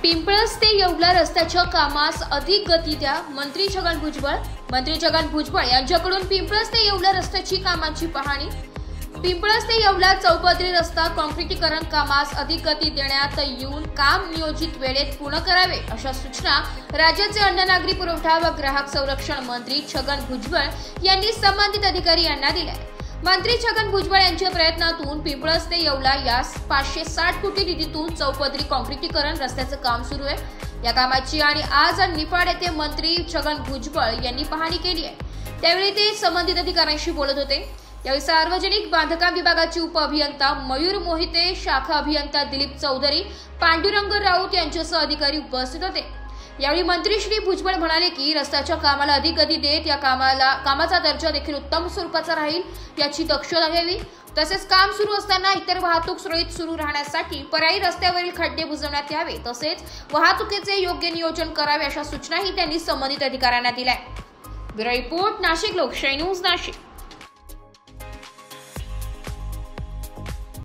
पिंपळस ते येवला रस्त्याच्या कामास अधिक गती द्या, मंत्री छगन भुजबळ। मंत्री छगन भुजबळ यांच्याकडून पिंपळस ते येवला रस्त्याची कामांची पाहणी। पिंपळस ते येवला चौपदरी रस्ता काँक्रिटीकरण कामास अधिक गती देण्यात येऊन काम नियोजित वेळेत पूर्ण करावे अशा सूचना राज्याचे अन्न नागरी पुरवठा व ग्राहक संरक्षण मंत्री छगन भुजबळ यांनी संबंधित अधिकारी यांना दिल्या। मंत्री छगन भुजबळ यांच्या प्रयत्नातून पिंपळस ते येवला यास 560 कोटी निधीतून चौपदरी काँक्रिटीकरण रस्त्याचं काम सुरू आहे। या कामाची आणि आज निफाड येथे मंत्री छगन भुजबळ यांनी पाहणी केली आहे। त्यावेळी ते संबंधित अधिकाऱ्यांशी बोलत होते। यावेळी सार्वजनिक बांधकाम विभागाचे उपअभियंता मयूर मोहिते, शाखा अभियंता दिलीप चौधरी, पांडुरंग राऊत यांच्यासह अधिकारी उपस्थित होते। यावेळी मंत्री श्री भुजबळ म्हणाले की रस्त्याच्या कामाला अधिक गती देत या कामाचा दर्जा देखील उत्तम स्वरूपाचा राहील याची दक्षता घ्यावी। तसेच काम सुरू असताना इतर वाहतूक सुरळीत सुरू राहण्यासाठी पर्यायी रस्त्यावरील खड्डे बुजवण्यात यावे, तसेच वाहतुकीचे योग्य नियोजन करावे अशा सूचनाही त्यांनी संबंधित अधिकाऱ्यांना दिल्या। ब्युरो रिपोर्ट, नाशिक लोकशाही न्यूज, नाशिक।